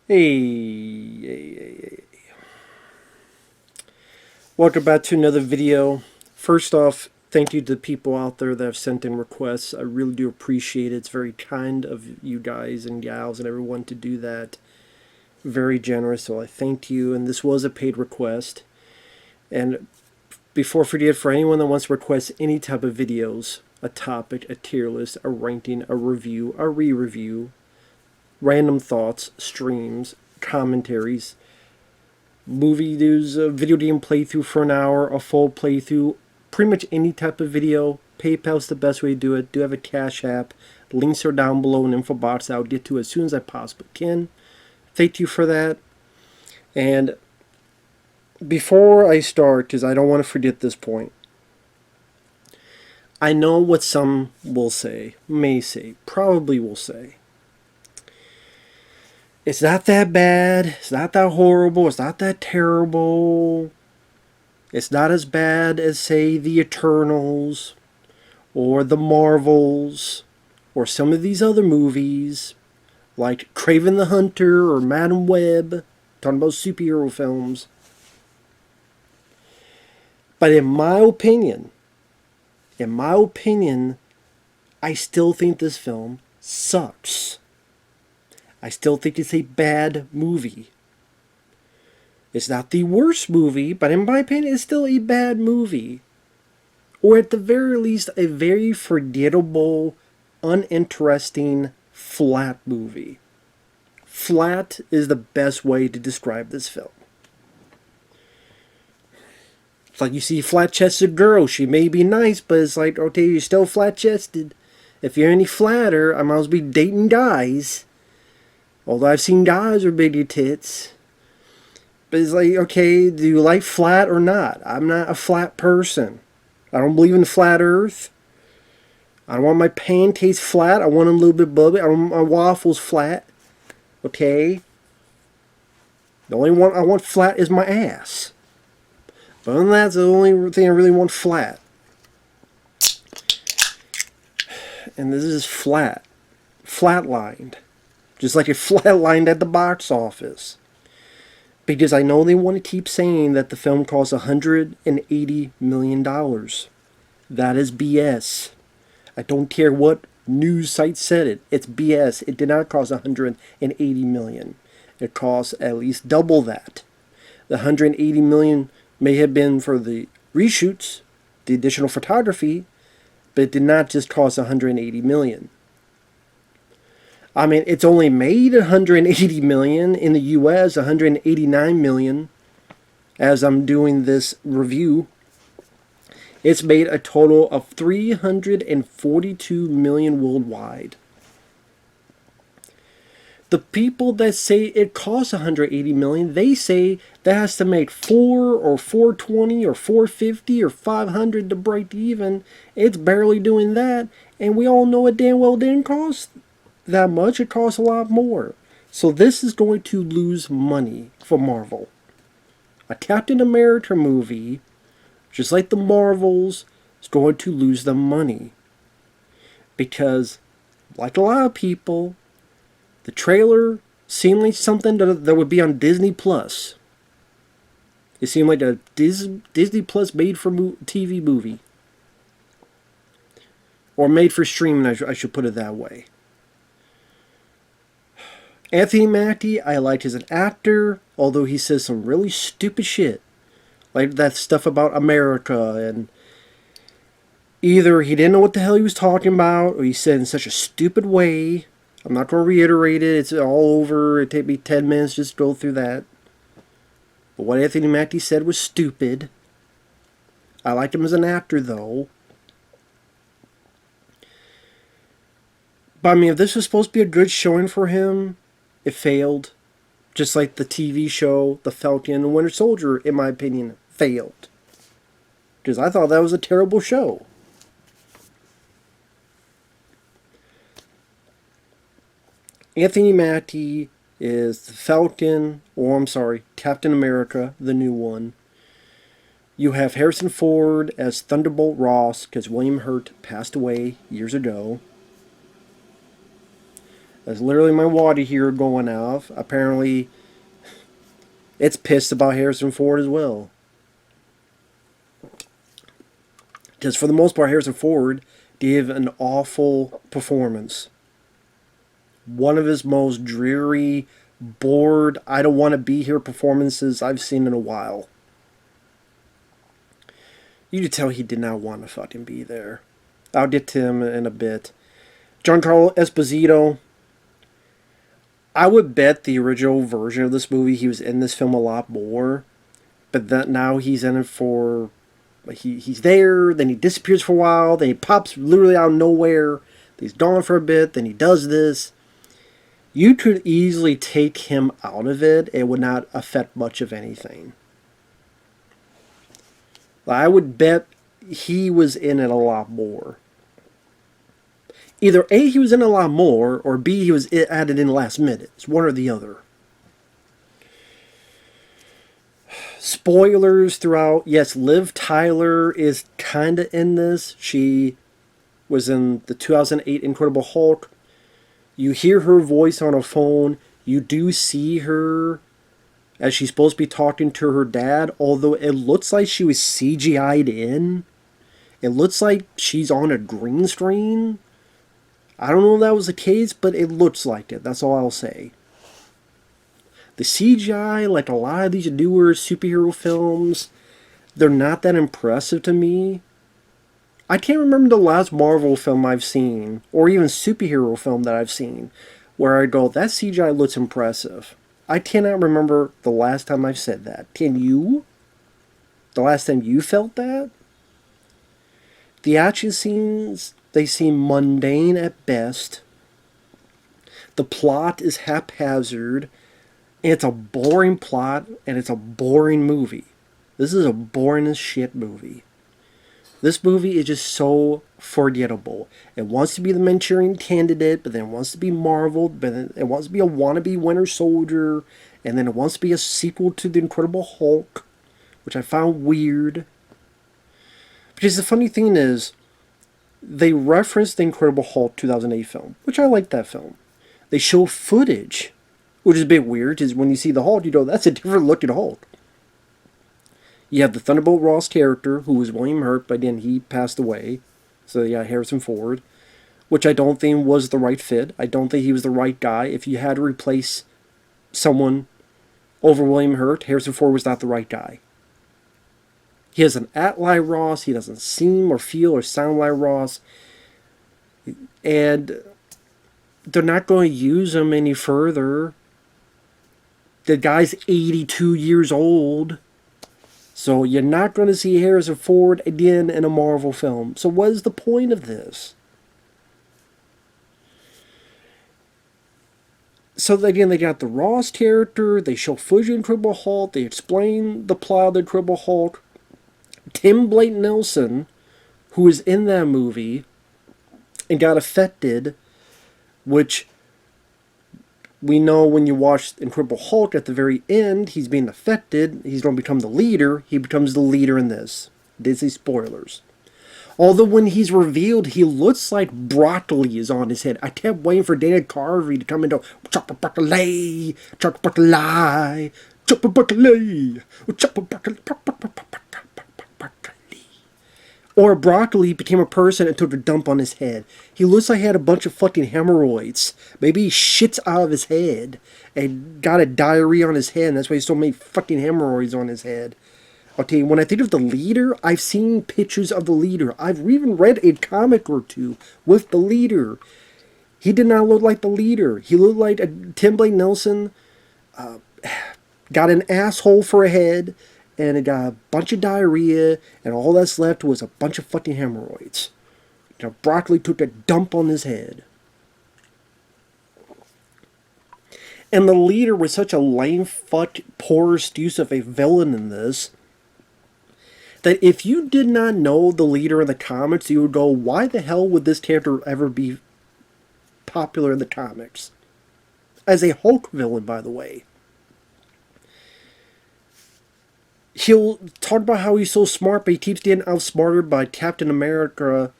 Hey. Welcome back to another video. First off, thank you to the people out there that have sent in requests. I really do appreciate it. It's very kind of you guys and gals and everyone to do that. Very generous, so I thank you. And this was a paid request. And before I forget, for anyone that wants to request any type of videos, a topic, a tier list, a ranking, a review, a re-review, random thoughts, streams, commentaries, movie news, a video game playthrough for an hour, a full playthrough, pretty much any type of video. PayPal's the best way to do it. Do have a Cash App. Links are down below in info box. I'll get to as soon as I possibly can. Thank you for that. And before I start, because I don't want to forget this point, I know what some will say, may say, probably will say. It's not that bad. It's not that horrible. It's not that terrible. It's not as bad as, say, the Eternals or the Marvels or some of these other movies like Kraven the Hunter or Madam Web, talking about superhero films. But in my opinion, I still think this film sucks. I still think it's a bad movie. It's not the worst movie, but in my opinion, it's still a bad movie. Or at the very least, a very forgettable, uninteresting, flat movie. Flat is the best way to describe this film. It's like you see a flat-chested girl. She may be nice, but it's like, okay, you're still flat-chested. If you're any flatter, I might as well be dating guys. Although I've seen guys with bigger tits. But it's like, okay, do you like flat or not? I'm not a flat person. I don't believe in the flat earth. I don't want my pancakes flat. I want them a little bit bubbly. I don't want my waffles flat. Okay? The only one I want flat is my ass. But other than that, that's the only thing I really want flat. And this is flat. Flatlined. Just like it flatlined at the box office. Because I know they want to keep saying that the film cost $180 million. That is BS. I don't care what news site said it. It's BS. It did not cost $180 million. It cost at least double that. The $180 million may have been for the reshoots, the additional photography, but it did not just cost $180 million. I mean, it's only made $180 million in the U.S., $189 million as I'm doing this review. It's made a total of $342 million worldwide. The people that say it costs $180 million, they say that has to make $4 or $420 or $450 or $500 to break even. It's barely doing that, and we all know it damn well didn't cost that much. It costs a lot more. So this is going to lose money for Marvel. A Captain America movie, just like the Marvels, is going to lose them money. Because, like a lot of people, the trailer seemed like something that would be on Disney Plus. It seemed like a Disney Plus made for TV movie. Or made for streaming, I should put it that way. Anthony Mackie, I liked as an actor, although he says some really stupid shit. Like that stuff about America, and either he didn't know what the hell he was talking about, or he said in such a stupid way. I'm not going to reiterate it, it's all over, it'd take me 10 minutes just to go through that. But what Anthony Mackie said was stupid. I liked him as an actor, though. But I mean, if this was supposed to be a good showing for him, it failed. Just like the TV show, The Falcon and Winter Soldier, in my opinion, failed. Because I thought that was a terrible show. Anthony Mackie is the Falcon, or I'm sorry, Captain America, the new one. You have Harrison Ford as Thunderbolt Ross, because William Hurt passed away years ago. That's literally my water heater going off. Apparently, it's pissed about Harrison Ford as well. Because for the most part, Harrison Ford gave an awful performance. One of his most dreary, bored, I don't want to be here performances I've seen in a while. You could tell he did not want to fucking be there. I'll get to him in a bit. Giancarlo Esposito. I would bet the original version of this movie, he was in this film a lot more. But that now he's in it for... He's there, then he disappears for a while, then he pops literally out of nowhere. He's gone for a bit, then he does this. You could easily take him out of it. It would not affect much of anything. I would bet he was in it a lot more. Either A, he was in it a lot more, or B, he was added in last minute. It's one or the other. Spoilers throughout. Yes, Liv Tyler is kind of in this. She was in the 2008 Incredible Hulk. You hear her voice on a phone. You do see her as she's supposed to be talking to her dad, although it looks like she was CGI'd in. It looks like she's on a green screen. I don't know if that was the case, but it looks like it. That's all I'll say. The CGI, like a lot of these newer superhero films, they're not that impressive to me. I can't remember the last Marvel film I've seen, or even superhero film that I've seen, where I go, that CGI looks impressive. I cannot remember the last time I've said that. Can you? The last time you felt that? The action scenes, they seem mundane at best. The plot is haphazard. It's a boring plot, and it's a boring movie. This is a boring as shit movie. This movie is just so forgettable. It wants to be the Manchurian Candidate, but then it wants to be Marvel, but then it wants to be a wannabe Winter Soldier, and then it wants to be a sequel to The Incredible Hulk, which I found weird. Because the funny thing is, they referenced The Incredible Hulk 2008 film, which I like that film. They show footage, which is a bit weird, because when you see the Hulk, you know, that's a different looking Hulk. You have the Thunderbolt Ross character, who was William Hurt, but then he passed away. So you got Harrison Ford, which I don't think was the right fit. I don't think he was the right guy. If you had to replace someone over William Hurt, Harrison Ford was not the right guy. He doesn't act like Ross. He doesn't seem or feel or sound like Ross. And they're not going to use him any further. The guy's 82 years old. So you're not going to see Harrison Ford again in a Marvel film. So what is the point of this? So again, they got the Ross character. They show footage of Incredible Hulk. They explain the plot of the Incredible Hulk. Tim Blake Nelson, who was in that movie and got affected, which we know when you watch Incredible Hulk at the very end, he's being affected. He's going to become the leader. He becomes the leader in this. Disney spoilers. Although when he's revealed, he looks like broccoli is on his head. I kept waiting for Dana Carvey to come into chopper broccoli, chopper broccoli, chopper broccoli, chopper broccoli. Or broccoli became a person and took a dump on his head. He looks like he had a bunch of fucking hemorrhoids. Maybe he shits out of his head and got a diarrhea on his head, and that's why he still made fucking hemorrhoids on his head. Okay, when I think of the leader, I've seen pictures of the leader. I've even read a comic or two with the leader. He did not look like the leader. He looked like a Tim Blake Nelson, got an asshole for a head, and it got a bunch of diarrhea, and all that's left was a bunch of fucking hemorrhoids. You know, broccoli took a dump on his head. And the leader was such a lame fuck, poor excuse of a villain in this, that if you did not know the leader in the comics, you would go, why the hell would this character ever be popular in the comics? As a Hulk villain, by the way. He'll talk about how he's so smart, but he keeps getting outsmarted by Captain America.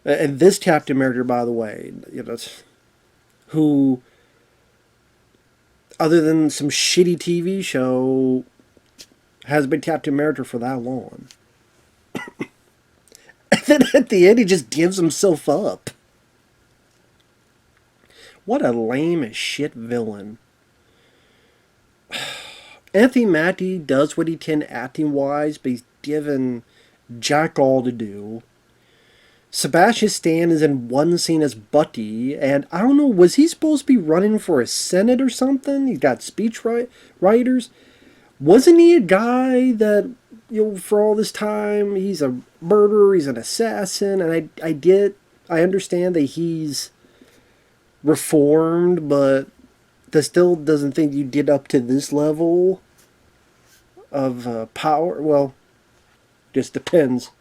And this Captain America, by the way, you know, who, other than some shitty TV show, has been Captain America for that long. And then at the end, he just gives himself up. What a lame as shit villain. Anthony Mackie does what he can acting-wise, but he's given jack all to do. Sebastian Stan is in one scene as Bucky, and I don't know, was he supposed to be running for a Senate or something? He's got speech writers. Wasn't he a guy that, for all this time, he's a murderer, he's an assassin, and I understand that he's reformed, but that still doesn't think you get up to this level of power. Well, just depends.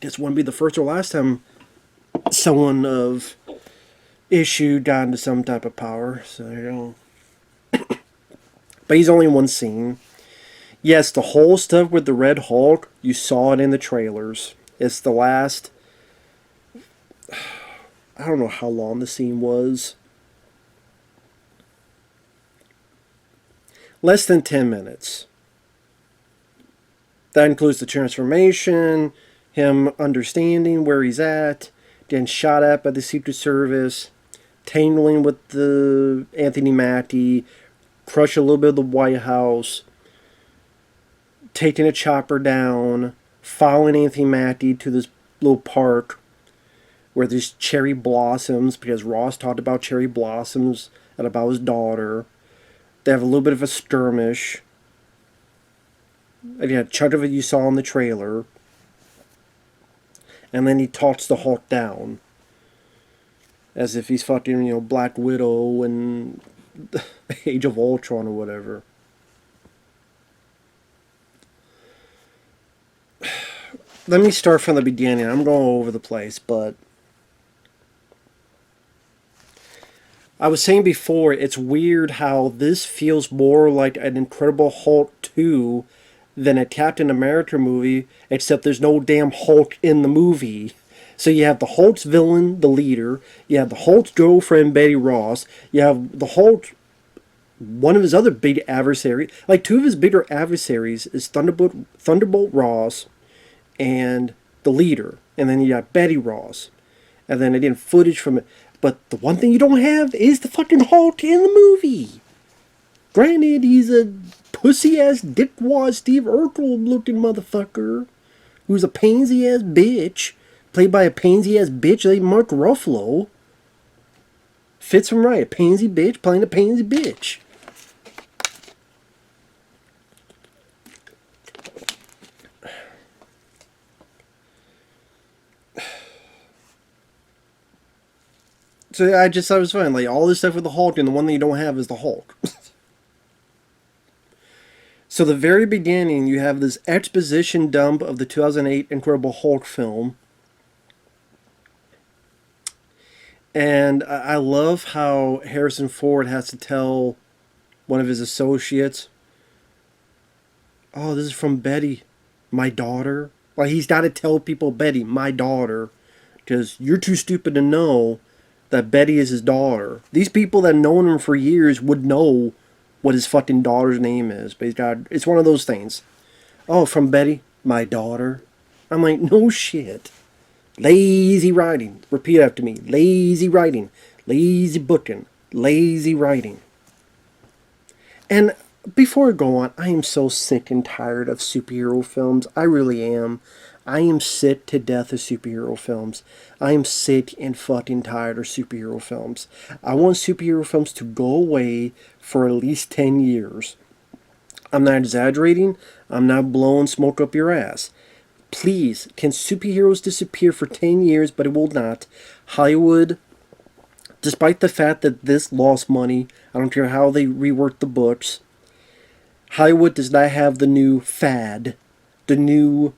This wouldn't be the first or last time someone of issue got into some type of power. So, But he's only in one scene. Yes, the whole stuff with the Red Hulk, you saw it in the trailers. It's the last... I don't know how long the scene was. Less than 10 minutes. That includes the transformation, him understanding where he's at, getting shot at by the Secret Service, tangling with the Anthony Mackie, crush a little bit of the White House, taking a chopper down, following Anthony Mackie to this little park where there's cherry blossoms, because Ross talked about cherry blossoms and about his daughter. They have a little bit of a skirmish. Again, a chunk of it you saw in the trailer. And then he talks the Hulk down. As if he's fucking, Black Widow and Age of Ultron or whatever. Let me start from the beginning. I'm going all over the place, but I was saying before, it's weird how this feels more like an Incredible Hulk 2 than a Captain America movie, except there's no damn Hulk in the movie. So you have the Hulk's villain, the leader, you have the Hulk's girlfriend, Betty Ross, you have the Hulk, one of his other big adversaries, like two of his bigger adversaries is Thunderbolt Ross and the leader, and then you got Betty Ross, and then again footage from it. But the one thing you don't have is the fucking Hulk in the movie. Granted, he's a pussy-ass dickwad Steve Urkel-looking motherfucker who's a pansy-ass bitch, played by a pansy-ass bitch like Mark Ruffalo. Fits him right, a pansy bitch playing a pansy bitch. So I just thought it was fun. Like, all this stuff with the Hulk, and the one thing you don't have is the Hulk. So the very beginning, you have this exposition dump of the 2008 Incredible Hulk film. And I love how Harrison Ford has to tell one of his associates, oh, this is from Betty, my daughter. Like, he's got to tell people, Betty, my daughter. Because you're too stupid to know that Betty is his daughter. These people that have known him for years would know what his fucking daughter's name is. But it's one of those things. Oh, from Betty, my daughter. I'm like, no shit. Lazy writing. Repeat after me. Lazy writing. Lazy booking. Lazy writing. And before I go on, I am so sick and tired of superhero films. I really am. I am sick to death of superhero films. I am sick and fucking tired of superhero films. I want superhero films to go away for at least 10 years. I'm not exaggerating. I'm not blowing smoke up your ass. Please, can superheroes disappear for 10 years, but it will not. Hollywood, despite the fact that this lost money, I don't care how they rework the books, Hollywood does not have the new fad, the new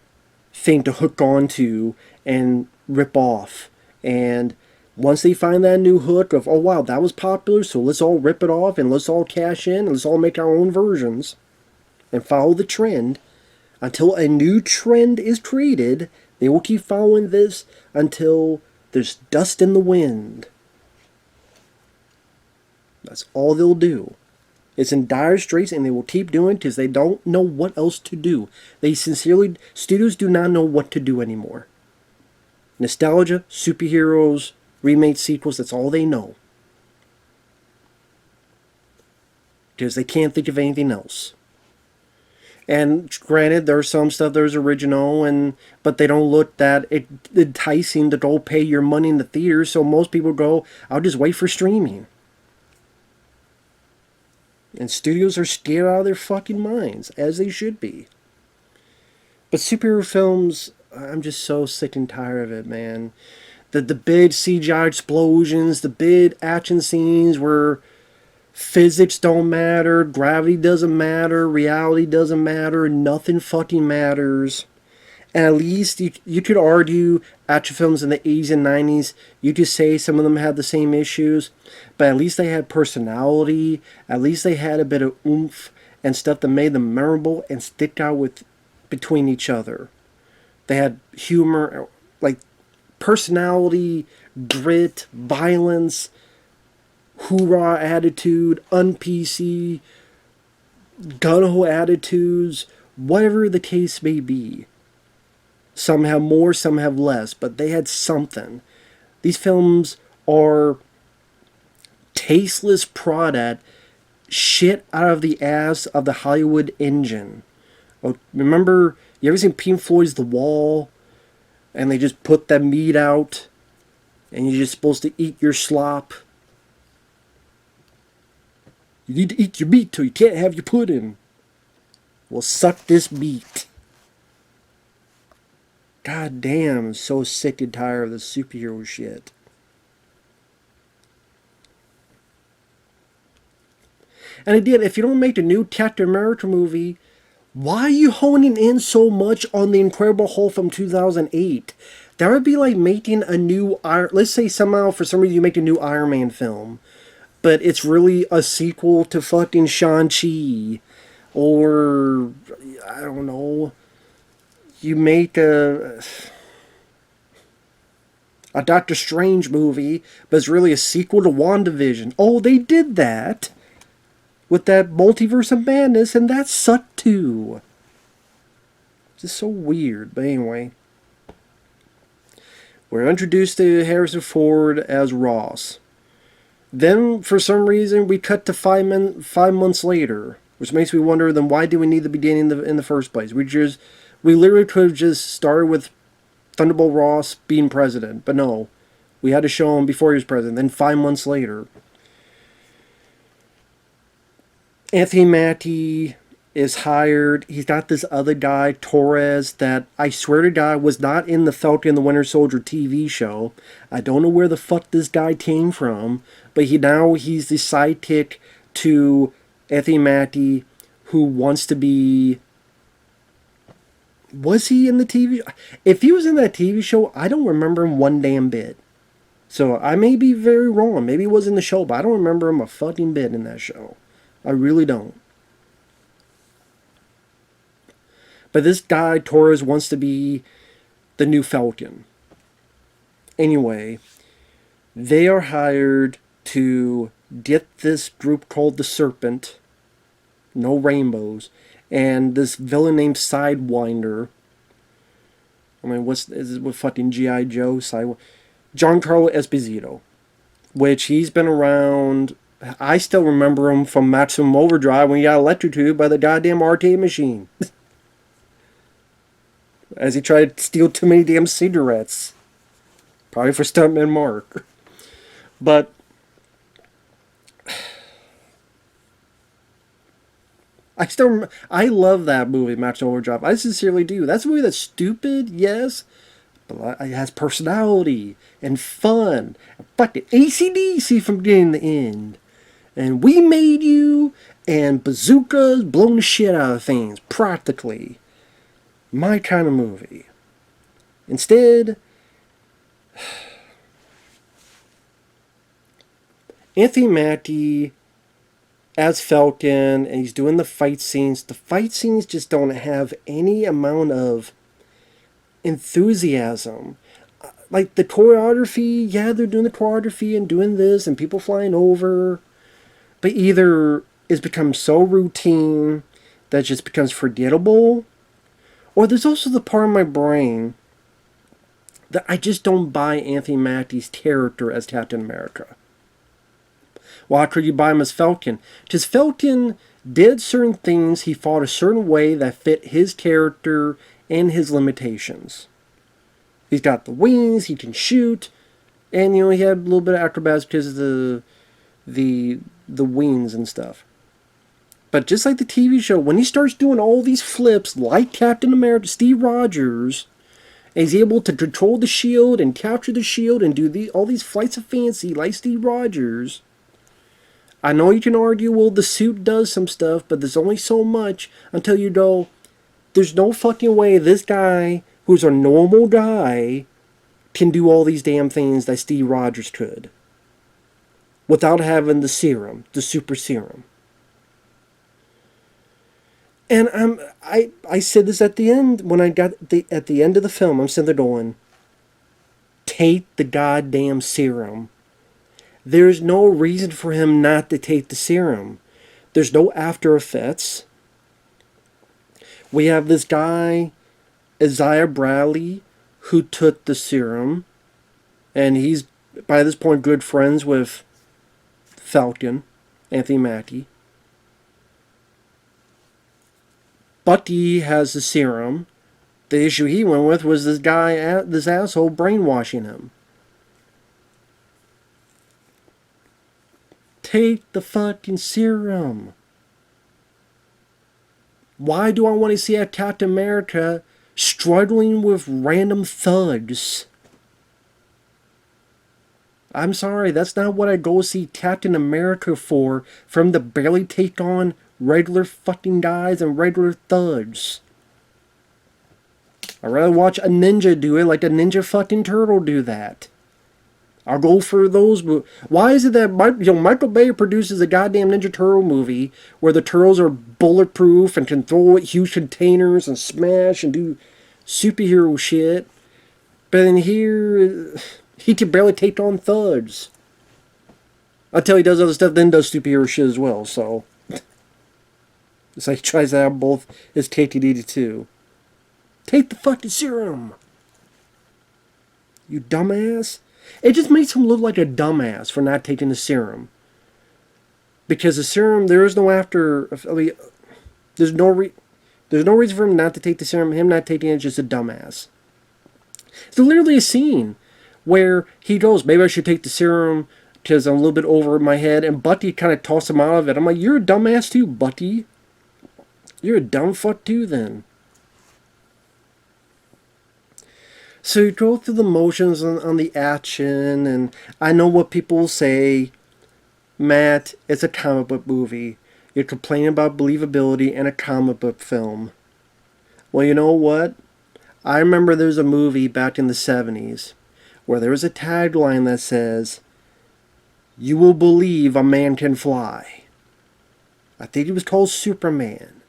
thing to hook onto and rip off. And once they find that new hook of, oh wow, that was popular, so let's all rip it off and let's all cash in and let's all make our own versions and follow the trend until a new trend is created. They will keep following this until there's dust in the wind. That's all they'll do. It's in dire straits, and they will keep doing it because they don't know what else to do. Studios do not know what to do anymore. Nostalgia, superheroes, remake sequels, that's all they know. Because they can't think of anything else. And granted, there's some stuff that's original, but they don't look that enticing to go pay your money in the theater, so most people go, I'll just wait for streaming. And studios are scared out of their fucking minds, as they should be. But superhero films, I'm just so sick and tired of it, man. The big CGI explosions, the big action scenes where physics don't matter, gravity doesn't matter, reality doesn't matter, nothing fucking matters. And at least you could argue action films in the 80s and 90s, you could say some of them had the same issues, but at least they had personality, at least they had a bit of oomph and stuff that made them memorable and stick out between each other. They had humor, like personality, grit, violence, hoorah attitude, un-PC, gun-ho attitudes, whatever the case may be. Some have more, some have less, but they had something. These films are tasteless product shit out of the ass of the Hollywood engine. Remember, you ever seen Pink Floyd's The Wall? And they just put that meat out, and you're just supposed to eat your slop. You need to eat your meat till you can't have your pudding. Well, suck this meat. God damn, I'm so sick and tired of the superhero shit. And again, if you don't make the new Captain America movie, why are you honing in so much on the Incredible Hulk from 2008? That would be like making a new let's say somehow for some reason you make a new Iron Man film, but it's really a sequel to fucking Shang-Chi, or I don't know. You make a Doctor Strange movie, but it's really a sequel to WandaVision. Oh, they did that with that Multiverse of Madness, and that sucked too. Just so weird. But anyway, we're introduced to Harrison Ford as Ross. Then, for some reason, we cut to 5 months later, which makes me wonder, then why did we need the beginning in the first place? We literally could have just started with Thunderbolt Ross being president, but no. We had to show him before he was president, then 5 months later. Anthony Mackie is hired. He's got this other guy, Torres, that I swear to God was not in the Falcon and the Winter Soldier TV show. I don't know where the fuck this guy came from, but he's the sidekick to Anthony Mackie, who wants to be... Was he in the TV? If he was in that TV show, I don't remember him one damn bit. So I may be very wrong. Maybe he was in the show, but I don't remember him a fucking bit in that show. I really don't. But this guy, Torres, wants to be the new Falcon. Anyway, they are hired to get this group called the Serpent, no rainbows, and this villain named Sidewinder. I mean, is it with fucking G.I. Joe? Giancarlo Esposito, which he's been around. I still remember him from Maximum Overdrive when he got electrocuted by the goddamn arcade machine. As he tried to steal too many damn cigarettes. Probably for Stuntman Mark. But I love that movie, Maximum Overdrive. I sincerely do. That's a movie that's stupid, yes, but it has personality and fun. Fucking AC/DC from beginning to end. And We Made You, and bazookas blowing the shit out of things, practically. My kind of movie. Instead, Anthony Mackie as Falcon, and he's doing the fight scenes. The fight scenes just don't have any amount of enthusiasm. Like the choreography, yeah, they're doing the choreography and doing this, and people flying over. But either it's become so routine that it just becomes forgettable, or there's also the part of my brain that I just don't buy Anthony Mackie's character as Captain America. Why could you buy him as Falcon? Because Falcon did certain things, he fought a certain way that fit his character and his limitations. He's got the wings, he can shoot, and he had a little bit of acrobatics because of the wings and stuff. But just like the TV show, when he starts doing all these flips like Captain America, Steve Rogers, and he's able to control the shield and capture the shield and do all these flights of fancy like Steve Rogers, I know you can argue, well, the suit does some stuff, but there's only so much until you go, there's no fucking way this guy, who's a normal guy, can do all these damn things that Steve Rogers could without having the serum, the super serum. And I said this at the end, when I got at the end of the film, I'm sitting there going, take the goddamn serum. There's no reason for him not to take the serum. There's no after effects. We have this guy, Isaiah Bradley, who took the serum, and he's, by this point, good friends with Falcon, Anthony Mackie. Bucky has the serum. The issue he went with was this guy, this asshole, brainwashing him. Take the fucking serum. Why do I want to see a Captain America struggling with random thugs? I'm sorry, that's not what I go see Captain America for him to barely take on regular fucking guys and regular thugs. I'd rather watch a ninja do it like a Ninja fucking Turtle do that. I'll go for those. Why is it that Michael Bay produces a goddamn Ninja Turtle movie where the turtles are bulletproof and can throw huge containers and smash and do superhero shit, but in here he can barely take on thugs. Until he does other stuff, then does superhero shit as well. So it's like he tries to have both his cake and eat it too. Take the fucking serum, you dumbass. It just makes him look like a dumbass for not taking the serum. Because the serum, there is no after. I mean, there's no reason for him not to take the serum. Him not taking it is just a dumbass. There's literally a scene where he goes, maybe I should take the serum because I'm a little bit over my head, and Bucky kind of tosses him out of it. I'm like, you're a dumbass too, Bucky. You're a dumb fuck too, then. So you go through the motions on the action, and I know what people will say. Matt, it's a comic book movie. You're complaining about believability in a comic book film. Well, you know what? I remember there was a movie back in the 70s where there was a tagline that says, "You will believe a man can fly." I think it was called Superman.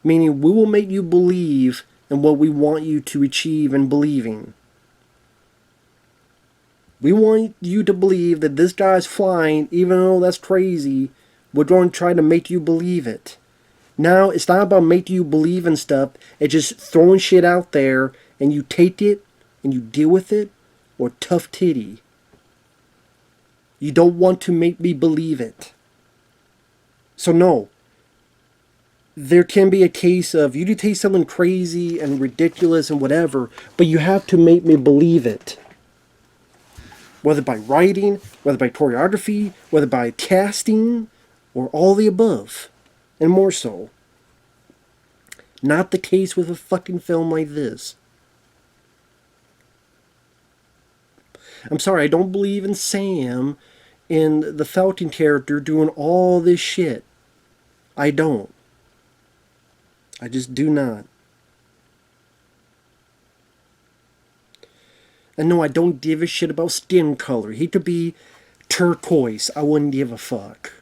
Meaning, we will make you believe in what we want you to achieve in believing. We want you to believe that this guy's flying, even though that's crazy. We're going to try to make you believe it. Now, it's not about making you believe in stuff. It's just throwing shit out there, and you take it, and you deal with it, or tough titty. You don't want to make me believe it. So no. There can be a case of, you do take something crazy and ridiculous and whatever, but you have to make me believe it. Whether by writing, whether by choreography, whether by casting, or all the above, and more so. Not the case with a fucking film like this. I'm sorry, I don't believe in Sam, in the Falcon character, doing all this shit. I don't. I just do not. And no, I don't give a shit about skin color. He could be turquoise. I wouldn't give a fuck.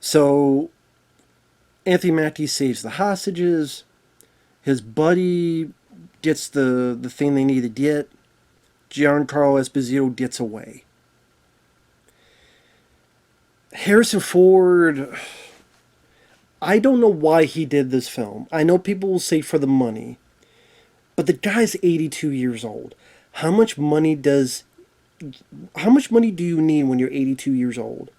So, Anthony Mackie saves the hostages. His buddy gets the thing they need to get. Giancarlo Esposito gets away. Harrison Ford, I don't know why he did this film. I know people will say for the money, but the guy's 82 years old. How much money do you need when you're 82 years old?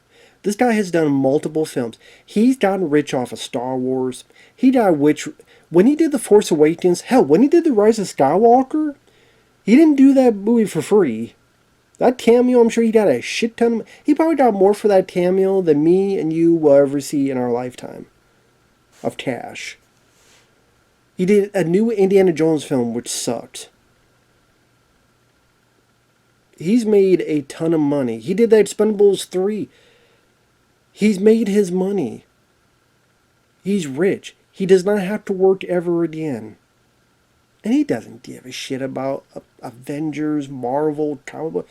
This guy has done multiple films. He's gotten rich off of Star Wars. He got rich when he did The Force Awakens. Hell, when he did The Rise of Skywalker, he didn't do that movie for free. That cameo, I'm sure he got a shit ton of... He probably got more for that cameo than me and you will ever see in our lifetime of cash. He did a new Indiana Jones film, which sucked. He's made a ton of money. He did that Expendables 3. He's made his money. He's rich. He does not have to work ever again. And he doesn't give a shit about Avengers, Marvel, comic book.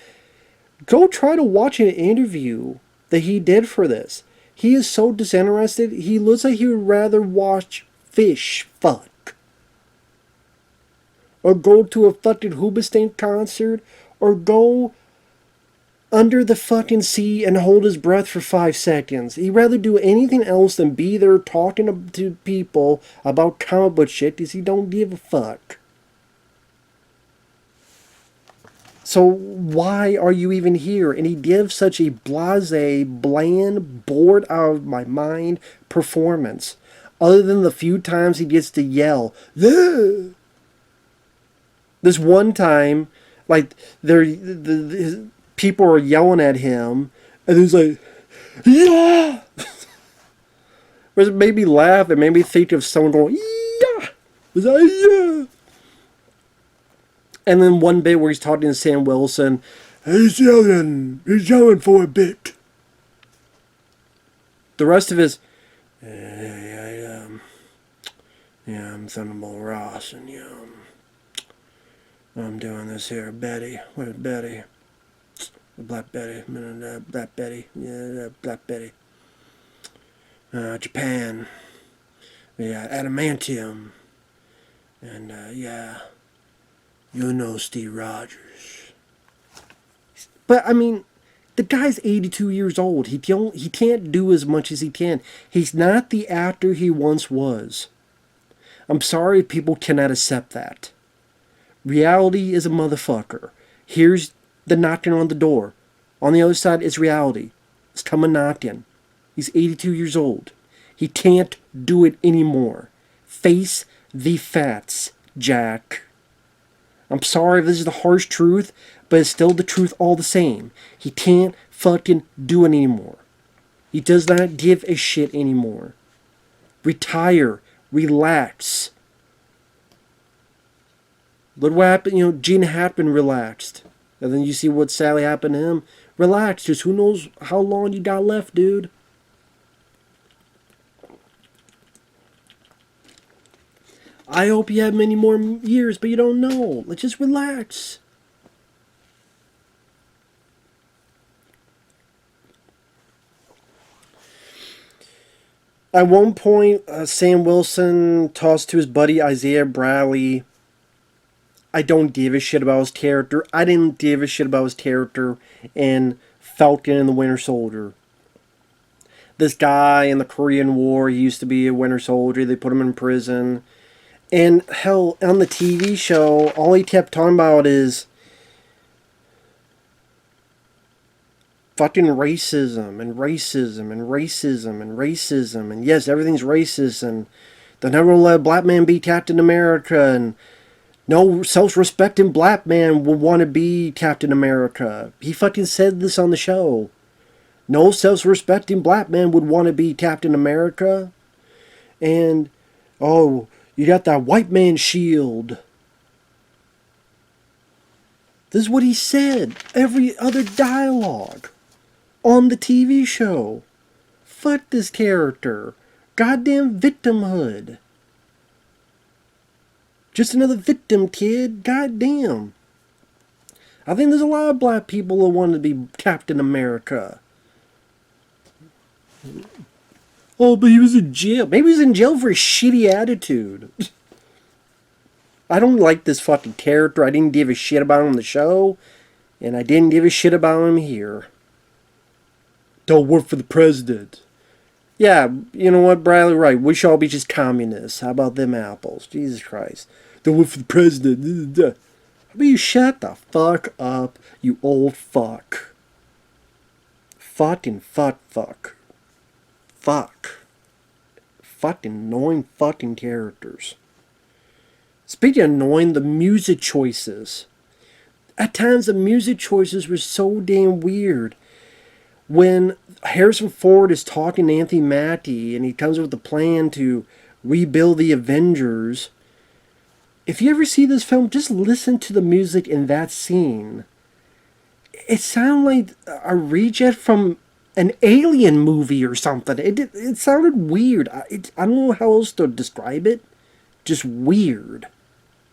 Go try to watch an interview that he did for this. He is so disinterested. He looks like he would rather watch fish fuck. Or go to a fucking Hoobastank concert. Or go under the fucking sea and hold his breath for 5 seconds. He'd rather do anything else than be there talking to people about comic book shit because he don't give a fuck. So why are you even here? And he gives such a blasé, bland, bored out of my mind performance. Other than the few times he gets to yell. "Ugh!" This one time, like, people are yelling at him, and he's like, "Yeah!" It made me laugh. It made me think of someone going, "Yeah!" It was like, "Yeah!" And then one bit where he's talking to Sam Wilson, he's yelling for a bit. The rest of his, I'm Thunderbolt Ross, and I'm doing this here, Betty. Where's Betty? Black Betty, Black Betty, Black Betty. Japan, adamantium, and Steve Rogers. But I mean, the guy's 82 years old. He can't do as much as he can. He's not the actor he once was. I'm sorry if people cannot accept that. Reality is a motherfucker. Here's the knocking on the door. On the other side is reality. It's coming knocking. He's 82 years old. He can't do it anymore. Face the facts, Jack. I'm sorry if this is the harsh truth, but it's still the truth all the same. He can't fucking do it anymore. He does not give a shit anymore. Retire. Relax. Look what happened, Gene Hackman relaxed. And then you see what sadly happened to him. Relax, just who knows how long you got left, dude. I hope you have many more years, but you don't know. Let's just relax. At one point, Sam Wilson tossed to his buddy Isaiah Bradley, I don't give a shit about his character. I didn't give a shit about his character in Falcon and the Winter Soldier. This guy in the Korean War, he used to be a Winter Soldier. They put him in prison. And hell, on the TV show, all he kept talking about is fucking racism and racism and racism and racism. And yes, everything's racist. And they'll never let a black man be Captain America. And no self-respecting black man will want to be Captain America. He fucking said this on the show. No self-respecting black man would want to be Captain America. And, oh, you got that white man shield. This is what he said. Every other dialogue on the TV show. Fuck this character. Goddamn victimhood. Just another victim, kid. Goddamn. I think there's a lot of black people that want to be Captain America. Oh, but he was in jail. Maybe he was in jail for a shitty attitude. I don't like this fucking character. I didn't give a shit about him in the show, and I didn't give a shit about him here. Don't work for the president. Yeah, you know what, Bradley? Right. We should all be just communists. How about them apples? Jesus Christ. Don't work for the president. How about you shut the fuck up, you old fuck. Fucking fuck. Fucking annoying fucking characters. Speaking of annoying, the music choices. At times the music choices were so damn weird. When Harrison Ford is talking to Anthony Mackie and he comes up with a plan to rebuild the Avengers, if you ever see this film, just listen to the music in that scene. It sounded like a reject from an Alien movie or something. It sounded weird. I don't know how else to describe it. Just weird.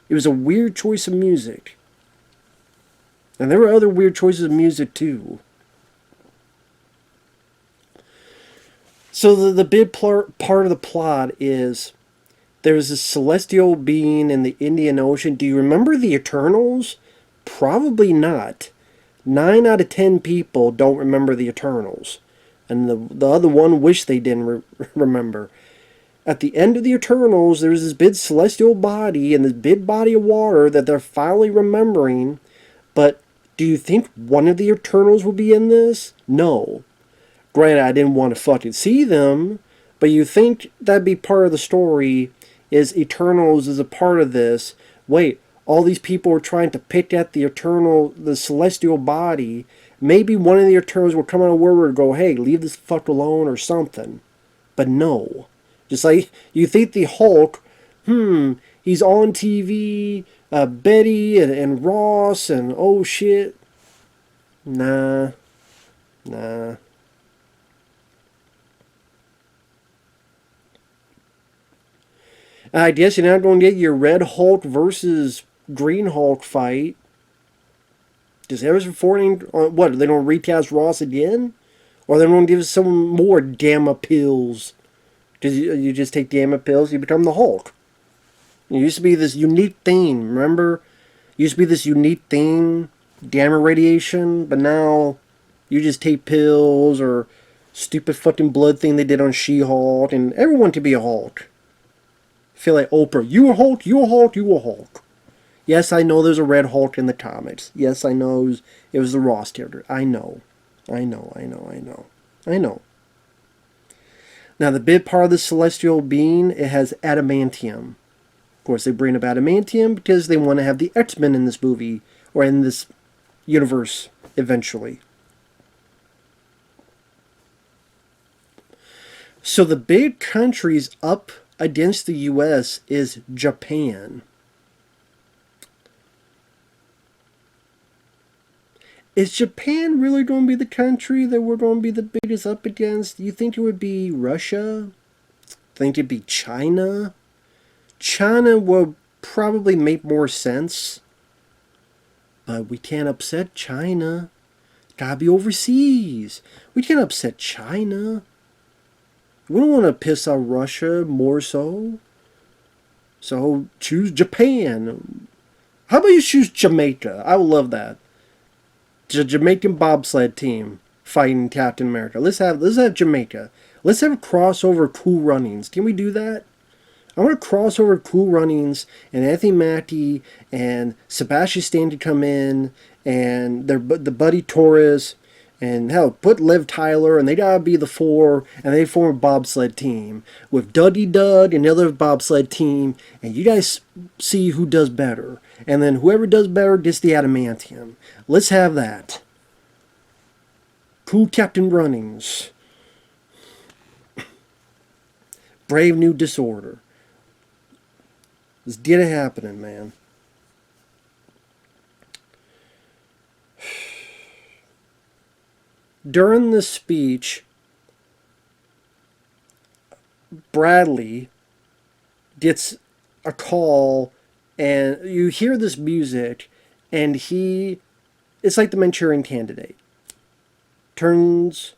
It was a weird choice of music. And there were other weird choices of music too. So the big part of the plot is there's a celestial being in the Indian Ocean. Do you remember the Eternals? Probably not. 9 out of 10 people don't remember the Eternals. And the other one wish they didn't remember. At the end of the Eternals, there's this big celestial body and this big body of water that they're finally remembering. But do you think one of the Eternals will be in this? No. Granted, I didn't want to fucking see them, but you think that'd be part of the story, is Eternals is a part of this. Wait, all these people are trying to pick at the celestial body. Maybe one of the Eternals will come out of word and go, hey, leave this fuck alone or something. But no. Just like, you think the Hulk, he's on TV, Betty and Ross and oh shit. Nah. I guess you're not going to get your Red Hulk versus Green Hulk fight. Does Harrison Ford, what, they don't recast Ross again? Or they don't give us some more gamma pills? Because you just take gamma pills, you become the Hulk. It used to be this unique thing, remember? It used to be this unique thing, gamma radiation, but now you just take pills or stupid fucking blood thing they did on She-Hulk, and everyone can be a Hulk. Feel like Oprah, you a Hulk, you a Hulk, you a Hulk. Yes, I know there's a Red Hulk in the comics. Yes, I know it was the Ross character. I know. Now, the big part of the celestial being, it has adamantium. Of course, they bring up adamantium because they want to have the X-Men in this movie, or in this universe, eventually. So the big countries up against the U.S. is Japan. Is Japan really going to be the country that we're going to be the biggest up against? You think it would be Russia? Think it'd be China? China will probably make more sense. But we can't upset China. Gotta be overseas. We can't upset China. We don't want to piss off Russia more so. So choose Japan. How about you choose Jamaica? I would love that. The Jamaican bobsled team fighting Captain America. Let's have Jamaica. Let's have a crossover Cool Runnings. Can we do that? I want a crossover Cool Runnings and Anthony Mackie and Sebastian Stan to come in and the Buddy Torres. And hell, put Liv Tyler, and they gotta be the 4, and they form a bobsled team with Duddy Dud and the other bobsled team, and you guys see who does better. And then whoever does better gets the adamantium. Let's have that. Cool Captain Runnings. Brave New Disorder. Let's get it happening, man. During the speech, Bradley gets a call, and you hear this music, and it's like the Manchurian Candidate. Turns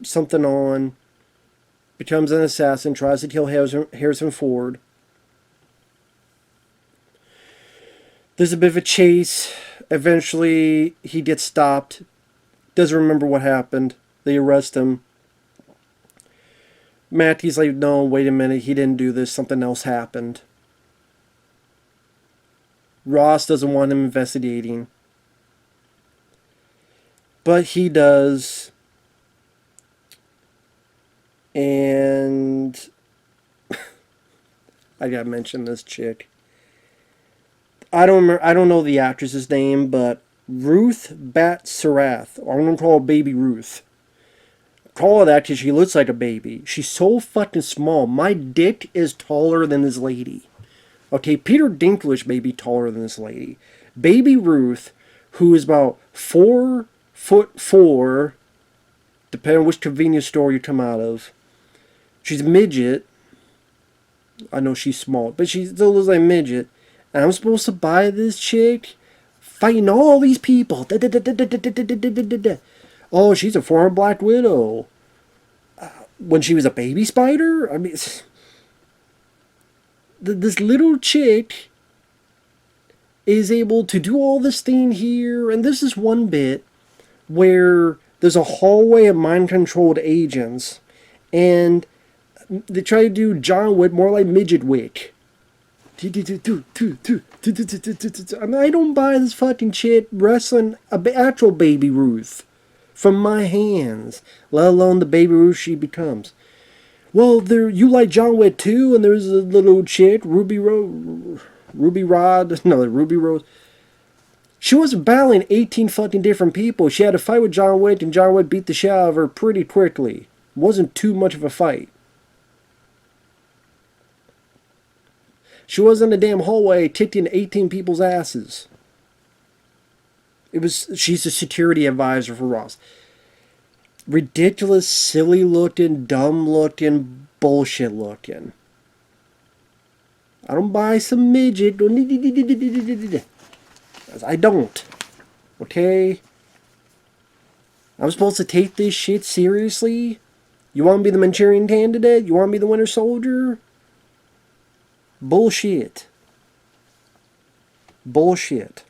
something on, becomes an assassin, tries to kill Harrison Ford. There's a bit of a chase. Eventually, he gets stopped. Doesn't remember what happened. They arrest him. Mattie's like, no, wait a minute. He didn't do this. Something else happened. Ross doesn't want him investigating. But he does. And I gotta mention this chick. I don't know the actress's name, but Ruth Bat Sarath. I'm gonna call her Baby Ruth. Call her that because she looks like a baby. She's so fucking small. My dick is taller than this lady. Okay, Peter Dinklage may be taller than this lady. Baby Ruth, who is about 4'4", depending on which convenience store you come out of. She's a midget. I know she's small, but she still looks like a midget. And I'm supposed to buy this chick fighting all these people. Oh, she's a former Black Widow. When she was a baby spider? I mean, this little chick is able to do all this thing here. And this is one bit where there's a hallway of mind-controlled agents. And they try to do John Wick more like Midget Wick. I mean, I don't buy this fucking shit wrestling an actual Baby Ruth from my hands, let alone the Baby Ruth she becomes. Well, you like John Wick too, and there's a little chick, Ruby Rose. She was battling 18 fucking different people. She had to fight with John Wick, and John Wick beat the shit out of her pretty quickly. Wasn't too much of a fight. She was in the damn hallway kicking 18 people's asses. She's a security advisor for Ross. Ridiculous, silly looking, dumb looking, bullshit looking. I don't buy some midget. I don't. Okay? I'm supposed to take this shit seriously? You want to be the Manchurian Candidate? You want to be the Winter Soldier? Bullshit. Bullshit.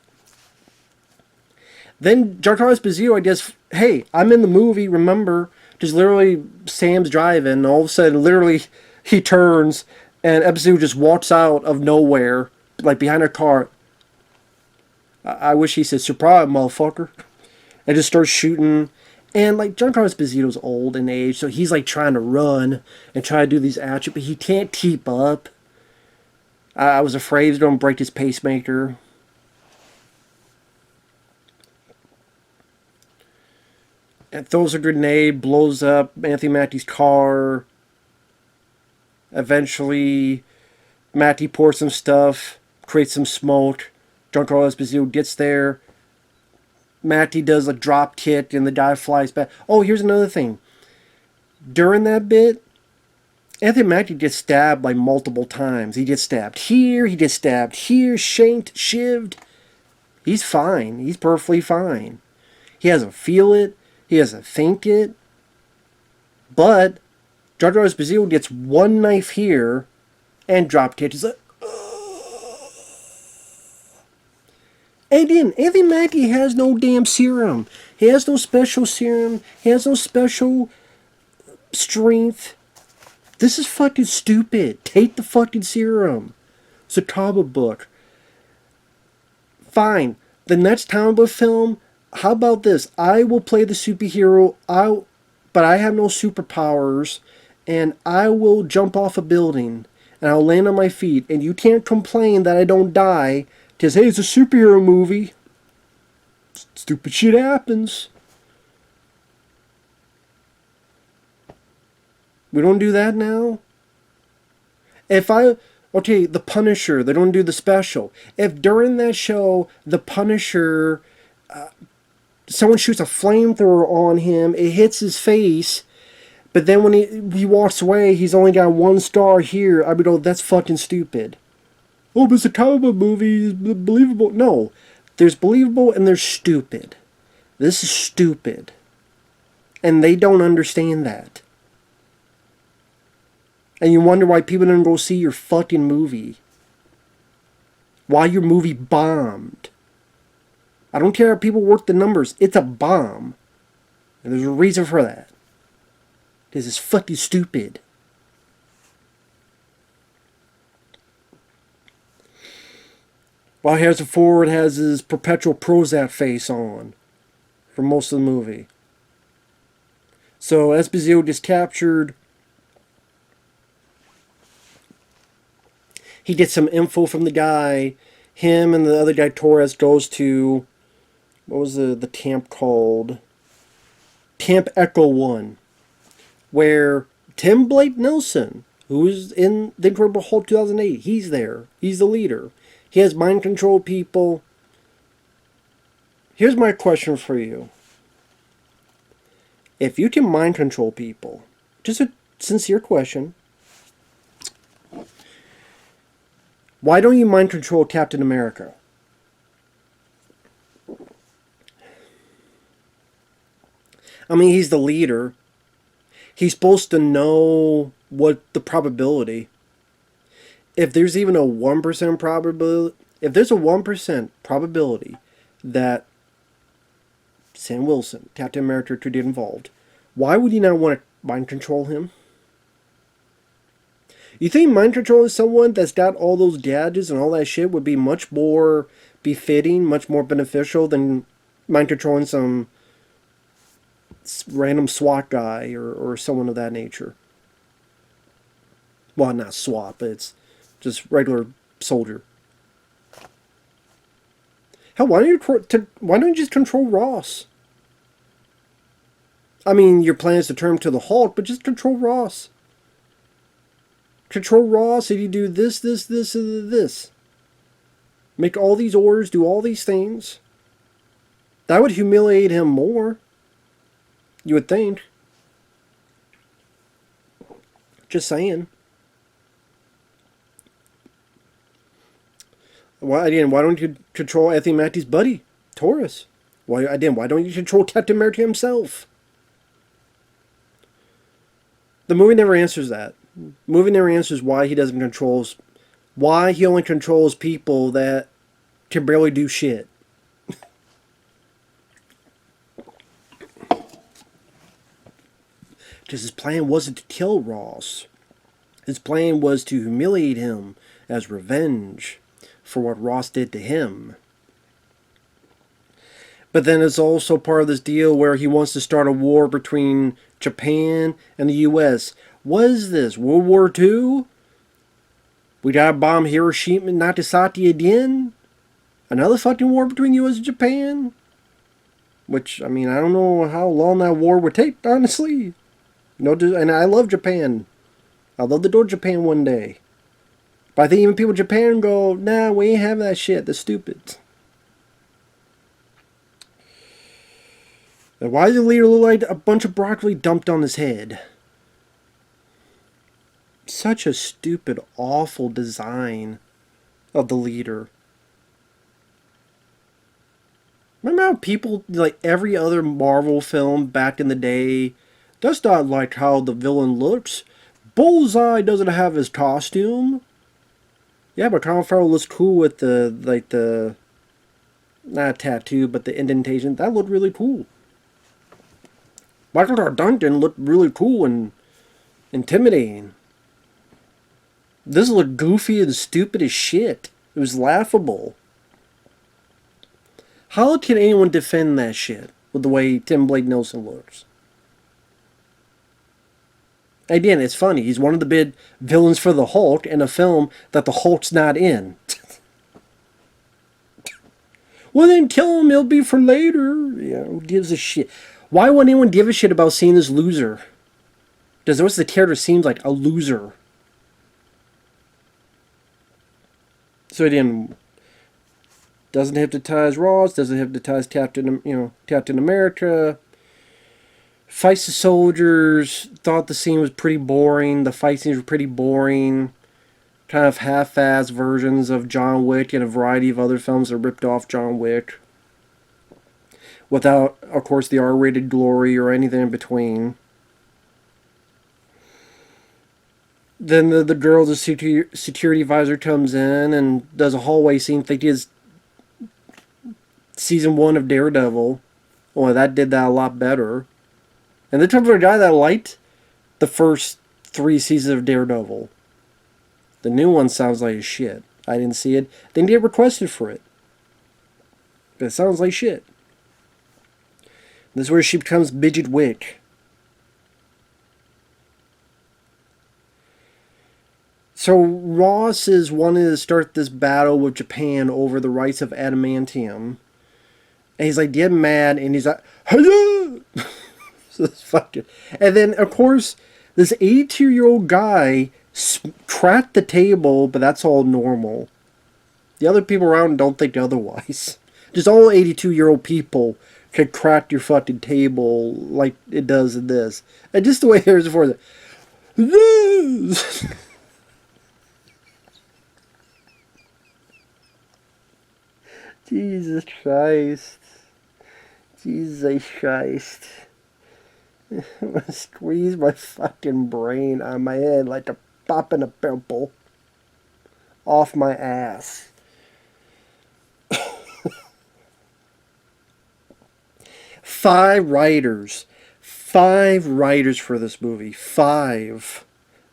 Then Giancarlo Esposito, I guess, hey, I'm in the movie, remember? Just literally, Sam's driving, and all of a sudden, literally, he turns, and Esposito just walks out of nowhere, like behind a car. I wish he said, surprise, motherfucker. And just starts shooting. And, like, Giancarlo Esposito's old in age, so he's, like, trying to run and try to do these actions, but he can't keep up. I was afraid he was going to break his pacemaker. And throws a grenade, blows up Anthony Mackie's car. Eventually, Mackie pours some stuff, creates some smoke. Giancarlo Esposito gets there. Mackie does a drop kick, and the guy flies back. Oh, here's another thing. During that bit, Anthony Mackie gets stabbed like multiple times. He gets stabbed here, he gets stabbed here, shanked, shivved. He's fine. He's perfectly fine. He doesn't feel it. He doesn't think it. But Giancarlo Esposito gets one knife here and drop kick. He's like, ugh. And again, Anthony Mackie has no damn serum. He has no special serum. He has no special strength. This is fucking stupid. Take the fucking serum. It's a comic book. Fine. The next comic book film, how about this? I will play the superhero, but I have no superpowers, and I will jump off a building, and I'll land on my feet, and you can't complain that I don't die, because, hey, it's a superhero movie. Stupid shit happens. We don't do that now? Okay, The Punisher, they don't do the special. If during that show, The Punisher, someone shoots a flamethrower on him, it hits his face, but then when he walks away, he's only got one star here, I would go, that's fucking stupid. Oh, but it's a comic book movie, it's believable. No, there's believable and there's stupid. This is stupid. And they don't understand that. And you wonder why people don't go see your fucking movie. Why your movie bombed. I don't care if people work the numbers. It's a bomb. And there's a reason for that. Because it's fucking stupid. While Harrison Ford has his perpetual Prozac face on for most of the movie. So Esposito gets captured. He gets some info from the guy. Him and the other guy, Torres, goes to... What was the camp called? Camp Echo 1. Where Tim Blake Nelson, who was in The Incredible Hulk 2008, he's there. He's the leader. He has mind control people. Here's my question for you. If you can mind control people, just a sincere question, why don't you mind control Captain America? I mean, he's the leader. He's supposed to know what the probability. If there's even a 1% probability, if there's a 1% probability that Sam Wilson, Captain America, could get involved, why would you not want to mind control him? You think mind controlling someone that's got all those gadgets and all that shit would be much more befitting, much more beneficial than mind controlling some random SWAT guy or someone of that nature? Well, not SWAT, but it's just regular soldier. Hell, why don't you just control Ross? I mean, your plan is to turn him to the Hulk, but just control Ross. Control Ross if you do this, and this. Make all these orders, do all these things. That would humiliate him more. You would think. Just saying. Why don't you control Anthony Mackie's buddy, Taurus? Why don't you control Captain America himself? The movie never answers that. The movie never answers why he only controls people that can barely do shit. Because his plan wasn't to kill Ross. His plan was to humiliate him as revenge for what Ross did to him. But then it's also part of this deal where he wants to start a war between Japan and the U.S. What is this? World War II? We gotta bomb Hiroshima and Nagasaki again? Another fucking war between U.S. and Japan? Which, I mean, I don't know how long that war would take, honestly. And I love Japan. I'd love to go to Japan one day. But I think even people in Japan go, nah, we ain't having that shit. That's stupid. And why does the leader look like a bunch of broccoli dumped on his head? Such a stupid, awful design of the leader. Remember how people, like every other Marvel film back in the day, that's not like how the villain looks. Bullseye doesn't have his costume. Yeah, but Colin Farrell looks cool with the not a tattoo, but the indentation. That looked really cool. Michael Duncan looked really cool and intimidating. This looked goofy and stupid as shit. It was laughable. How can anyone defend that shit with the way Tim Blake Nelson looks? Again, it's funny. He's one of the big villains for the Hulk in a film that the Hulk's not in. Well, then kill him. It'll be for later. Yeah, who gives a shit? Why would anyone give a shit about seeing this loser? Because the rest of the character seems like a loser. So again, doesn't hypnotize Ross. Doesn't hypnotize Captain America. Fights the soldiers. Thought the scene was pretty boring. The fight scenes were pretty boring. Kind of half-assed versions of John Wick and a variety of other films that ripped off John Wick. Without, of course, the R-rated glory or anything in between. Then the girl, the security advisor, comes in and does a hallway scene. Think is season 1 of Daredevil. Well, that did that a lot better. And they're talking for a guy that liked the first 3 seasons of Daredevil. The new one sounds like shit. I didn't see it. They didn't get requested for it. But it sounds like shit. This is where she becomes Midget Wick. So Ross is wanting to start this battle with Japan over the rights of adamantium. And he's like getting mad, and he's like, hello! So it's fucking... And then, of course, this 82-year-old guy cracked the table, but that's all normal. The other people around don't think otherwise. Just all 82-year-old people could crack your fucking table like it does in this. And just the way it was before that. Jesus Christ. Jesus Christ. I'm gonna squeeze my fucking brain on my head like a popping a pimple off my ass. 5 writers. 5 writers for this movie. 5.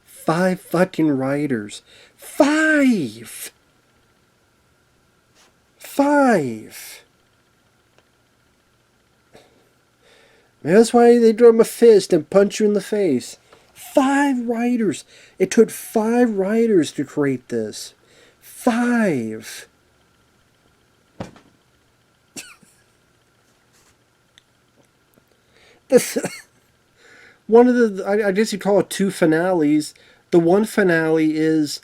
5 fucking writers. 5! 5! Maybe that's why they draw him a fist and punch you in the face. 5 writers. It took 5 writers to create this. 5. This, one of the, I guess you call it 2 finales. The one finale is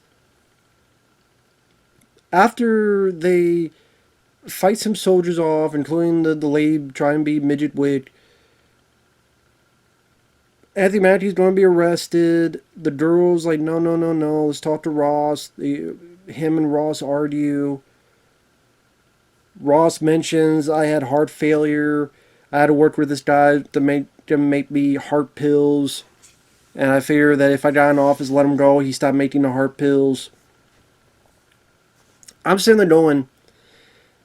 after they fight some soldiers off, including the lady trying to be Midget Wick. Anthony Mackie's going to be arrested. The girl's like, no, let's talk to Ross. Him and Ross argue. Ross mentions, I had heart failure. I had to work with this guy to make me heart pills. And I figured that if I got in office, let him go, he stopped making the heart pills. I'm sitting there going,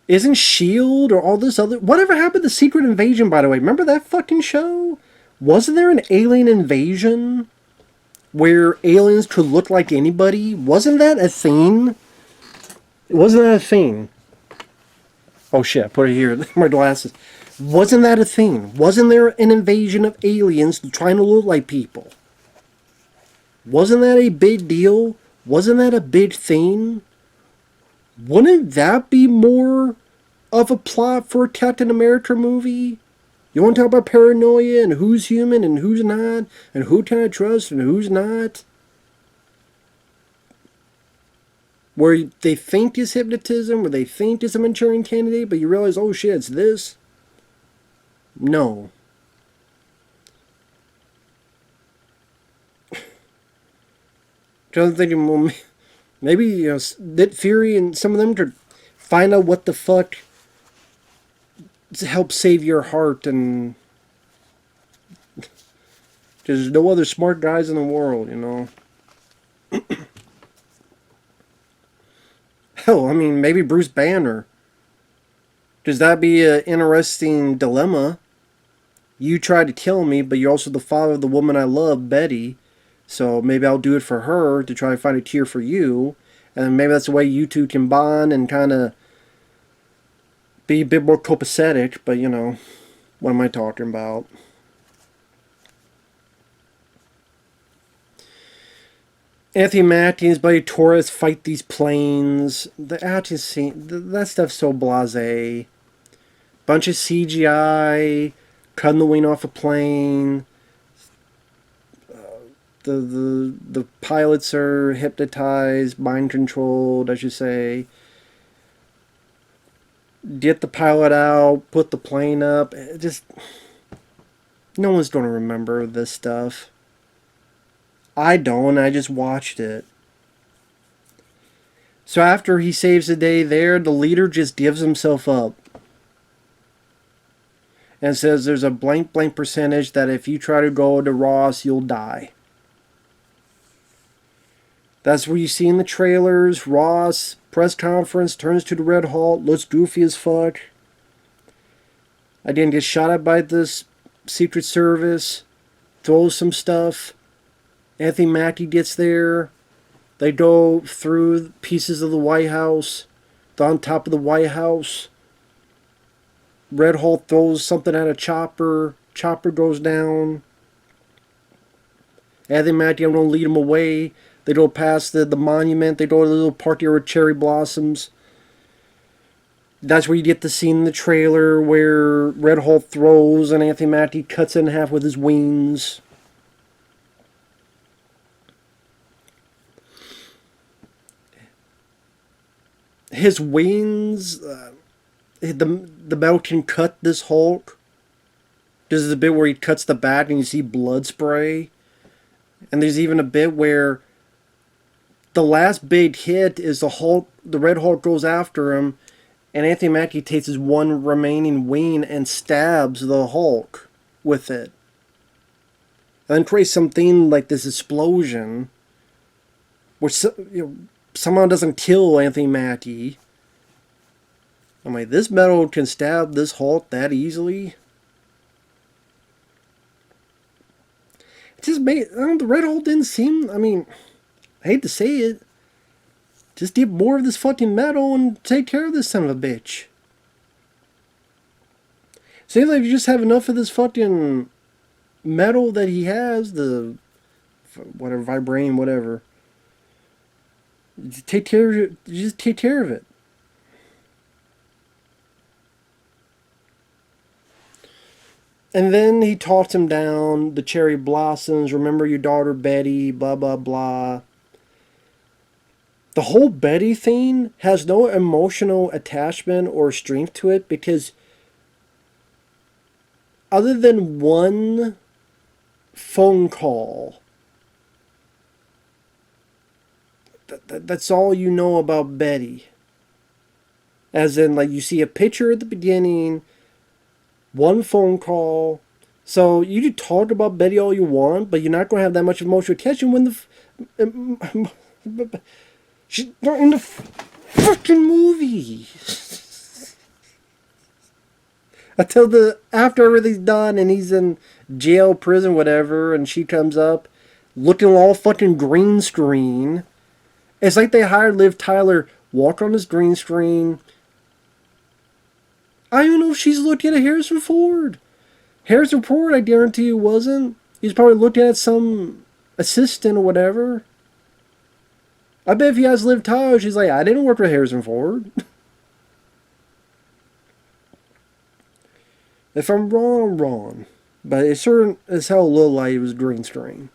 isn't S.H.I.E.L.D. or all this other... Whatever happened to Secret Invasion, by the way? Remember that fucking show? Wasn't there an alien invasion where aliens could look like anybody? Wasn't that a thing? Wasn't that a thing? Oh shit, I put it here. My glasses. Wasn't that a thing? Wasn't there an invasion of aliens trying to look like people? Wasn't that a big deal? Wasn't that a big thing? Wouldn't that be more of a plot for a Captain America movie? You want to talk about paranoia and who's human and who's not, and who can I trust and who's not? Where they think it's hypnotism, where they think it's a Manchurian candidate, but you realize, oh shit, it's this? No. I'm thinking, well, maybe Nick Fury and some of them could find out what the fuck to help save your heart, and there's no other smart guys in the world, Hell, I mean, maybe Bruce Banner. Does that be an interesting dilemma? You tried to kill me, but you're also the father of the woman I love, Betty. So maybe I'll do it for her to try and find a cure for you. And maybe that's the way you two can bond and kind of be a bit more copacetic. But, what am I talking about? Anthony Mackie and his buddy Torres fight these planes. The action scene, that stuff's so blasé. Bunch of CGI, cutting the wing off a plane. The pilots are hypnotized, mind controlled, I should say. Get the pilot out, put the plane up. No one's going to remember this stuff. I don't, I just watched it. So after he saves the day there, the leader just gives himself up. And says there's a blank percentage that if you try to go to Ross, you'll die. That's where you see in the trailers, Ross, press conference, turns to the Red Hulk, looks goofy as fuck. I didn't get shot at by this Secret Service, throws some stuff. Anthony Mackie gets there. They go through pieces of the White House. They're on top of the White House. Red Hulk throws something at a chopper. Chopper goes down. Anthony Mackie, I'm going to lead them away. They go past the monument. They go to the little party with cherry blossoms. That's where you get the scene in the trailer where Red Hulk throws and Anthony Mackie cuts it in half with his wings. His wings, the metal can cut this Hulk. There's a bit where he cuts the back and you see blood spray. And there's even a bit where the last big hit is the Red Hulk goes after him, and Anthony Mackie takes his one remaining wing and stabs the Hulk with it. And then creates something like this explosion, which somehow doesn't kill Anthony Mackie. I'm like, this metal can stab this Hulk that easily? It just made, the Red Hulk didn't seem, I hate to say it, just get more of this fucking metal and take care of this son of a bitch. Seems like you just have enough of this fucking metal that he has, the whatever, vibranium, whatever. Just take care of it. Just take care of it. And then he talks him down, the cherry blossoms, remember your daughter Betty, blah, blah, blah. The whole Betty thing has no emotional attachment or strength to it because other than one phone call, that's all you know about Betty. As in, like, you see a picture at the beginning, one phone call. So you can talk about Betty all you want, but you're not going to have that much emotional attachment when she's not in the fucking movie. Until after everything's done and he's in jail, prison, whatever, and she comes up looking all fucking green screen. It's like they hired Liv Tyler, walk on this green screen. I don't even know if she's looking at Harrison Ford. Harrison Ford, I guarantee you, wasn't. He's probably looking at some assistant or whatever. I bet if he has Liv Tyler, she's like, I didn't work with Harrison Ford. If I'm wrong, I'm wrong. But it sure as hell looked like it was green screen.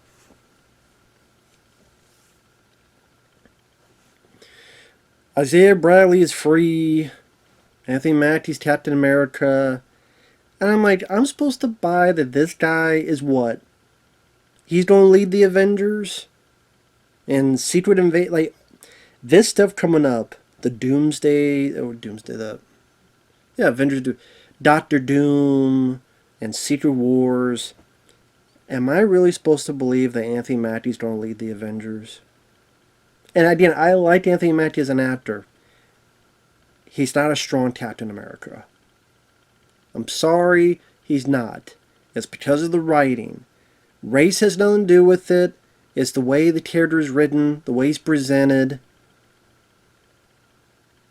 Isaiah Bradley is free. Anthony Mackie's Captain America. And I'm like, I'm supposed to buy that this guy is what? He's going to lead the Avengers? And Secret Invasion, like, this stuff coming up. The Avengers do. Doctor Doom and Secret Wars. Am I really supposed to believe that Anthony Mackie's going to lead the Avengers? And again, I like Anthony Mackie as an actor. He's not a strong Captain America. I'm sorry, he's not. It's because of the writing. Race has nothing to do with it. It's the way the character is written, the way he's presented.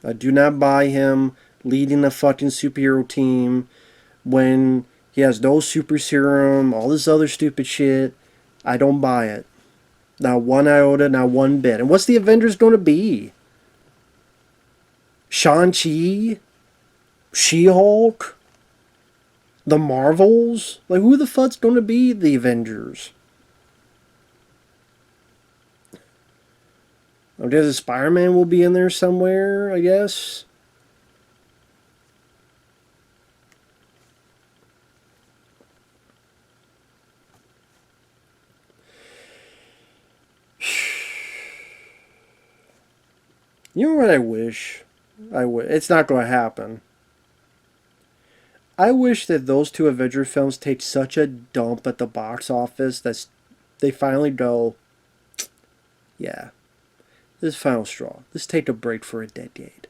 I do not buy him leading a fucking superhero team when he has no super serum, all this other stupid shit. I don't buy it. Not one iota, not one bit. And what's the Avengers going to be? Shang-Chi? She-Hulk? The Marvels? Like, who the fuck's going to be the Avengers? I guess Spider-Man will be in there somewhere, I guess. You know what I wish? It's not going to happen. I wish that those two Avenger films take such a dump at the box office that they finally go, yeah, This is final straw. Let's take a break for a decade.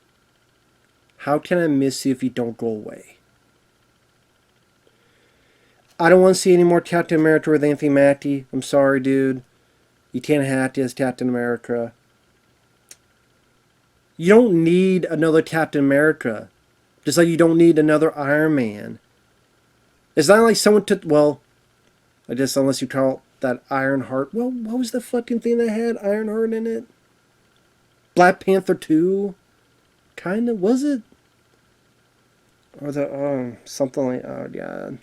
How can I miss you if you don't go away? I don't want to see any more Captain America with Anthony Mackie. I'm sorry, dude. You can't act as Captain America. You don't need another Captain America. Just like you don't need another Iron Man. It's not like someone took... Well, I guess unless you call that Iron Heart... Well, what was the fucking thing that had Iron Heart in it? Black Panther 2? Kinda, was it? Or the... something like... Oh, God.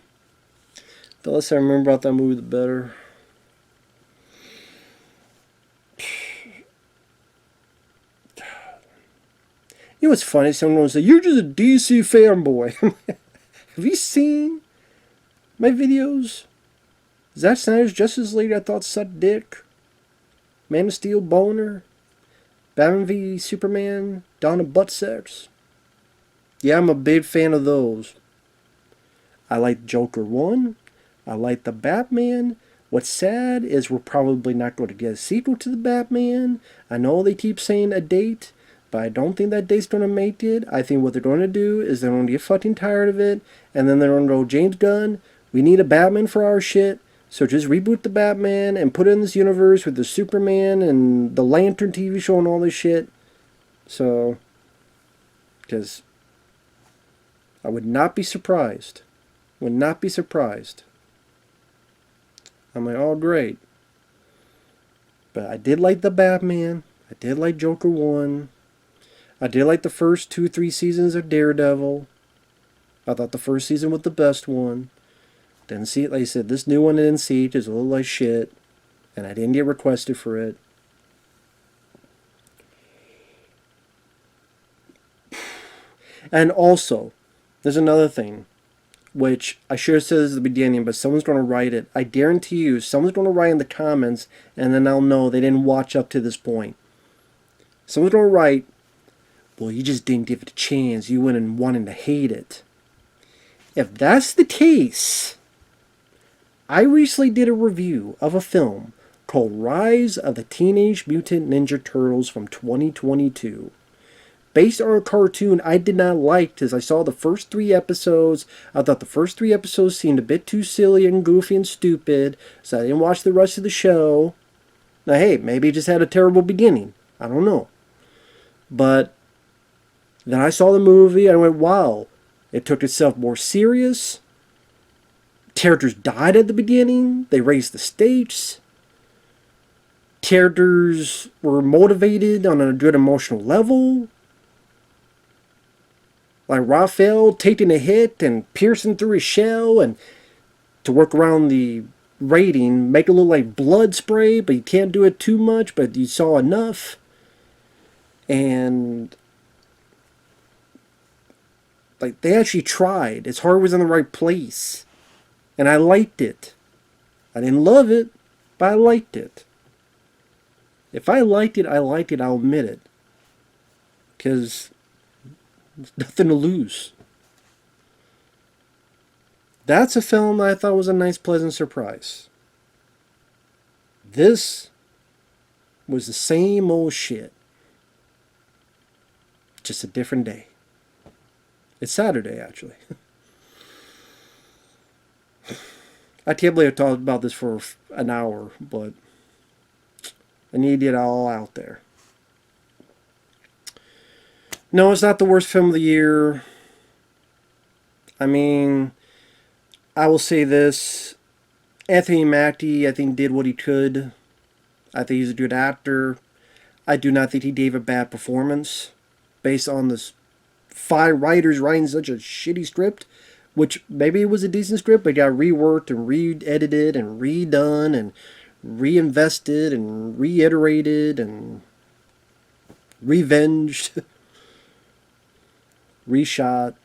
The less I remember about that movie, the better. You know what's funny? Someone will say, "You're just a DC fanboy." Have you seen my videos? Zack Snyder's Justice League I thought sucked dick. Man of Steel boner. Batman v Superman, Dawn of Butt Sex. Yeah, I'm a big fan of those. I like Joker 1. I like the Batman. What's sad is we're probably not going to get a sequel to the Batman. I know they keep saying a date, but I don't think that date's going to make it. I think what they're going to do is they're going to get fucking tired of it, and then they're going to go, "James Gunn, we need a Batman for our shit, so just reboot the Batman and put it in this universe with the Superman and the Lantern TV show and all this shit." So, because I would not be surprised. Would not be surprised. I'm like, oh, great. But I did like the Batman. I did like Joker 1. I did like the first 2-3 seasons of Daredevil. I thought the first season was the best one. Didn't see it, like I said, this new one I didn't see. Just a little like shit. And I didn't get requested for it. And also, there's another thing, which I should have said this at the beginning, but someone's going to write it. I guarantee you, someone's going to write in the comments, and then I'll know they didn't watch up to this point. Someone's going to write, "Well, you just didn't give it a chance. You went and wanted to hate it." If that's the case, I recently did a review of a film called Rise of the Teenage Mutant Ninja Turtles from 2022. Based on a cartoon I did not like, as I saw the first 3 episodes. I thought the first 3 episodes seemed a bit too silly and goofy and stupid, so I didn't watch the rest of the show. Now, hey, maybe it just had a terrible beginning. I don't know. But then I saw the movie and I went, wow, it took itself more serious. Characters died at the beginning. They raised the stakes. Characters were motivated on a good emotional level. Like Raphael taking a hit and piercing through his shell, and to work around the rating, make it look like blood spray, but you can't do it too much, but you saw enough. And like they actually tried. His heart was in the right place. And I liked it. I didn't love it, but I liked it. If I liked it, I liked it, I'll admit it. Because there's nothing to lose. That's a film that I thought was a nice, pleasant surprise. This was the same old shit. Just a different day. It's Saturday, actually. I can't believe I talked about this for an hour, but I need to get it all out there. No, it's not the worst film of the year. I mean, I will say this. Anthony Mackie, I think, did what he could. I think he's a good actor. I do not think he gave a bad performance based on this 5 writers writing such a shitty script, which maybe it was a decent script, but it got reworked and re-edited and redone and reinvested and reiterated and revenged, reshot.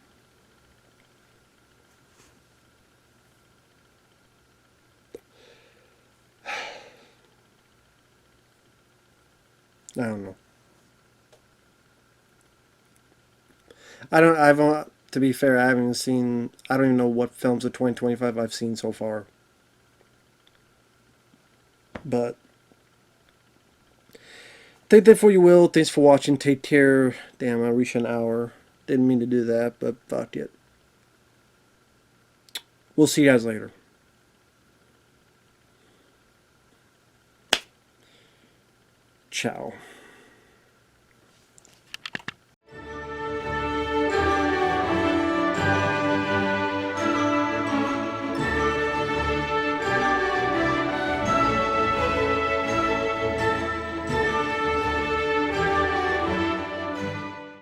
I don't know. To be fair, I don't even know what films of 2025 I've seen so far. But Take that for you will. Thanks for watching. Take care. Damn, I reached an hour. Didn't mean to do that, but fuck it. We'll see you guys later. Ciao.